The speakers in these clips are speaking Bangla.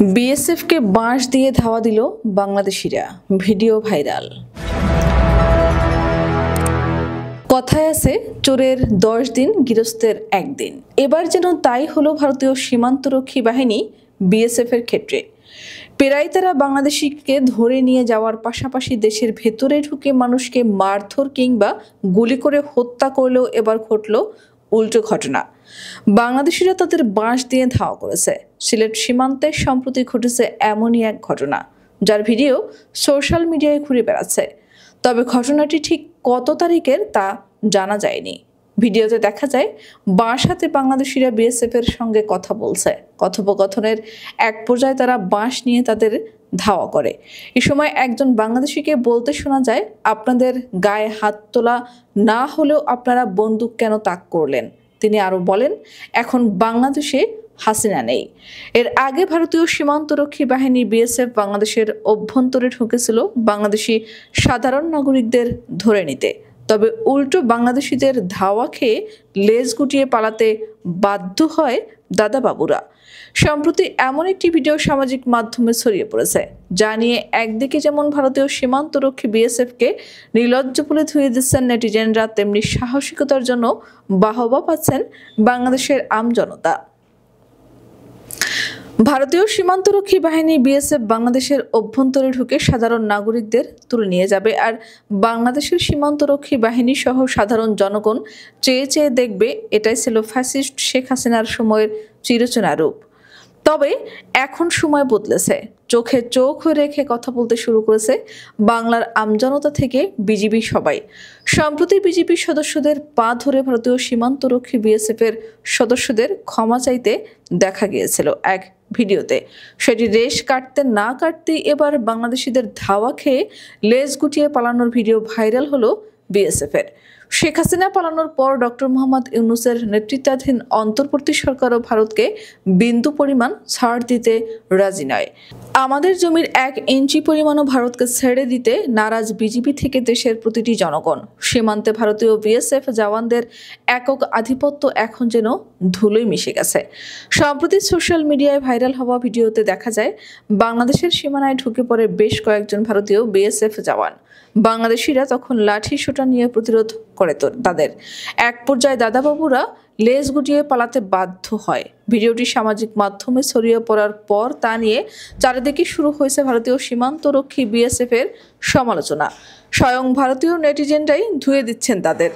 বিএসএফকে বাঁশ দিয়ে ধাওয়া দিল বাংলাদেশিরা, ভিডিও ভাইরাল। কথায় আছে চোরের 10 দিন গৃহস্থের 1 দিন। এবার যেন তাই হলো ভারতীয় সীমান্তরক্ষী বাহিনী বিএসএফ এর ক্ষেত্রে। প্রায় তারা বাংলাদেশিকে ধরে নিয়ে যাওয়ার পাশাপাশি দেশের ভেতরে ঢুকে মানুষকে মারধর কিংবা গুলি করে হত্যা করলেও এবার ঘটল উল্টো ঘটনা। বাংলাদেশিরা তাদের বাঁশ দিয়ে ধাওয়া করেছে। সিলেট সীমান্তে সম্প্রতি ঘটেছে এমনই এক ঘটনা, যার ভিডিও সোশ্যাল মিডিয়ায় ঘুরে বেড়াচ্ছে। তবে ঘটনাটি ঠিক কত তারিখের তা জানা যায়নি। ভিডিওতে দেখা যায় বাঁশ হাতে বাংলাদেশিরা বিএসএফ এর সঙ্গে কথা বলছে। কথোপকথনের এক পর্যায়ে তারা বাঁশ নিয়ে তাদের ধাওয়া করে। এই সময় একজন বাংলাদেশিকে বলতে শোনা যায়, আপনাদের গায়ে হাত তোলা না হলেও আপনারা বন্দুক কেন তাক করলেন। তিনি আরো বলেন, এখন বাংলাদেশে হাসিনা নেই। এর আগে ভারতীয় সীমান্তরক্ষী বাহিনী বিএসএফ বাংলাদেশের অভ্যন্তরে ঢুকেছিল বাংলাদেশি সাধারণ নাগরিকদের ধরে নিতে। তবে উল্টো বাংলাদেশিদের ধাওয়া খেয়ে লেজ গুটিয়ে পালাতে বাধ্য হয় দাদাবাবুরা। সম্প্রতি এমন একটি ভিডিও সামাজিক মাধ্যমে ছড়িয়ে পড়েছে, যা নিয়ে একদিকে যেমন ভারতীয় সীমান্তরক্ষী বিএসএফকে নির্লজ্জ বলে ধুয়ে দিচ্ছেন নেটিজেনরা, তেমনি সাহসিকতার জন্য বাহবা পাচ্ছেন বাংলাদেশের আমজনতা। ভারতীয় সীমান্তরক্ষী বাহিনী বিএসএফ বাংলাদেশের অভ্যন্তরে ঢুকে সাধারণ নাগরিকদের তুলে নিয়ে যাবে, আর বাংলাদেশের সীমান্তরক্ষী বাহিনী সহ সাধারণ জনগণ চেয়ে চেয়ে দেখবে। এটাই ছিল ফ্যাসিস্ট শেখ হাসিনার সময়ের চিরচেনা রূপ। তবে এখন সময় বদলেছে। চোখে চোখ রেখে কথা বলতে শুরু করেছে বাংলার আমজনতা থেকে বিজিবি সবাই। সম্প্রতি বিজিবি সদস্যদের পা ধরে ভারতীয় সীমান্তরক্ষী বিএসএফ এর সদস্যদের ক্ষমা চাইতে দেখা গিয়েছিল এক ভিডিওতে। সেটি রেশ কাটতে না কাটতেই এবার বাংলাদেশিদের ধাওয়া খেয়ে লেজ গুটিয়ে পালানোর ভিডিও ভাইরাল হলো বিএসএফ এর। শেখ হাসিনা পালানোর পর ডক্টর মোহাম্মদ ইউনূসের নেতৃত্বাধীন অন্তর্বর্তী সরকারও ভারতকে বিন্দু পরিমাণ ছাড় দিতে রাজি নয়। আমাদের জমির 1 ইঞ্চি পরিমাণও ভারতকে ছেড়ে দিতে নারাজ বিজিবি থেকে দেশের প্রতিটি জনগণ। সীমান্তে ভারতীয় বিএসএফ জওয়ানদের একক আধিপত্য এখন যেন ধুলোয় মিশে গেছে। সম্প্রতি সোশ্যাল মিডিয়ায় ভাইরাল হওয়া ভিডিওতে দেখা যায় বাংলাদেশের সীমানায় ঢুকে পড়ে বেশ কয়েকজন ভারতীয় বিএসএফ জওয়ান। বাংলাদেশিরা তখন লাঠি সোঁটা নিয়ে প্রতিরোধ করে তাদের। এক পর্যায়ে দাদাবাবুরা লেজ গুটিয়ে পালাতে বাধ্য হয়। ভিডিওটি সামাজিক মাধ্যমে ছড়িয়ে পড়ার পর তা নিয়ে চারিদিকে শুরু হয়েছে ভারতীয় সীমান্তরক্ষী বিএসএফ এর সমালোচনা। স্বয়ং ভারতীয় নেটিজেনরাই ধুয়ে দিচ্ছেন তাদের।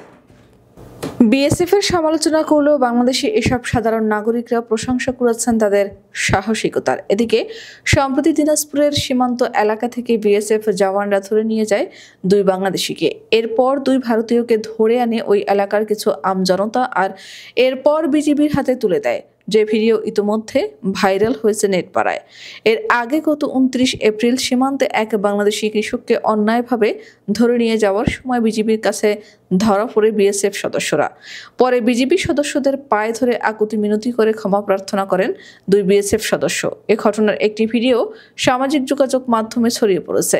বিএসএফ এর সমালোচনা করলেও বাংলাদেশে এসব সাধারণ নাগরিকরা প্রশংসা করেছেন তাদের সাহসিকতার। এদিকে সম্প্রতি দিনাজপুরের সীমান্ত এলাকা থেকে বিএসএফ জওয়ানরা ধরে নিয়ে যায় 2 বাংলাদেশিকে। এরপর 2 ভারতীয়কে ধরে আনে ওই এলাকার কিছু আমজনতা, আর এরপর বিজিবির হাতে তুলে দেয়, যে ভিডিও ইতিমধ্যে ভাইরাল হয়েছে নেটপাড়ায়। এর আগে গত 29 এপ্রিল সীমান্তে এক বাংলাদেশি কৃষককে অন্যায়ভাবে ধরে নিয়ে যাওয়ার সময় বিজিবির কাছে ধরা পড়ে বিএসএফ সদস্যরা। পরে বিজিবি সদস্যদের পায়ে ধরে আকুতি মিনতি করে ক্ষমা প্রার্থনা করেন 2 বিএসএফ সদস্য। এ ঘটনার একটি ভিডিও সামাজিক যোগাযোগ মাধ্যমে ছড়িয়ে পড়েছে।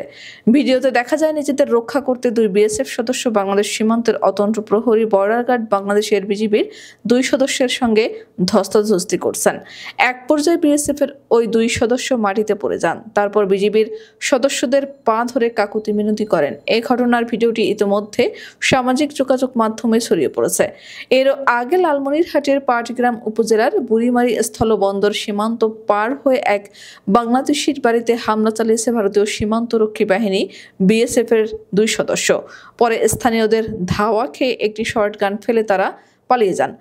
ভিডিওতে দেখা যায় নিজেদের রক্ষা করতে 2 বিএসএফ সদস্য বাংলাদেশ সীমান্তের অতন্ত্র প্রহরী বর্ডার গার্ড বাংলাদেশের বিজিবির 2 সদস্যের সঙ্গে ধস্তাধস্তি করছেন। এক পর্যায়ে বিএসএফ এর ওই 2 সদস্য মাটিতে পড়ে যান। তারপর বিজিবির সদস্যদের পা ধরে কাকুতি মিনতি করেন। এই ঘটনার ভিডিওটি ইতিমধ্যে সামাজিক যোগাযোগ মাধ্যমে ছড়িয়ে পড়েছে। এর আগে লালমনিরহাটের পাটগ্রাম উপজেলার বুড়িমারি স্থলবন্দর সীমান্ত পার হয়ে এক বাংলাদেশির বাড়িতে হামলা চালিয়েছে ভারতীয় সীমান্তরক্ষী বাহিনী বিএসএফ এর 2 সদস্য। পরে স্থানীয়দের ধাওয়া খেয়ে একটি শর্টগান ফেলে তারা পালিয়ে যান।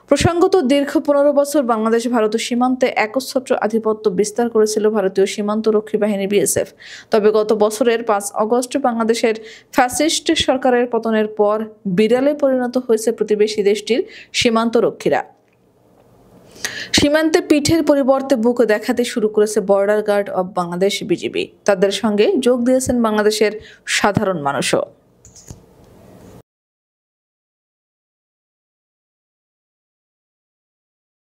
প্রসঙ্গত দীর্ঘ 15 বছর বাংলাদেশ ভারত সীমান্তে একচ্ছত্র আধিপত্য বিস্তার করেছিল ভারতীয় সীমান্তরক্ষী বাহিনী বিএসএফ। তবে গত বছরের 5 আগস্ট বাংলাদেশের ফ্যাসিস্ট সরকারের পতনের পর বিড়ালে পরিণত হয়েছে প্রতিবেশী দেশটির সীমান্তরক্ষীরা। সীমান্তে পিঠের পরিবর্তে বুক দেখাতে শুরু করেছে border guard of Bangladesh BGB. তাদের সঙ্গে যোগ দিয়েছেন বাংলাদেশের সাধারণ মানুষও।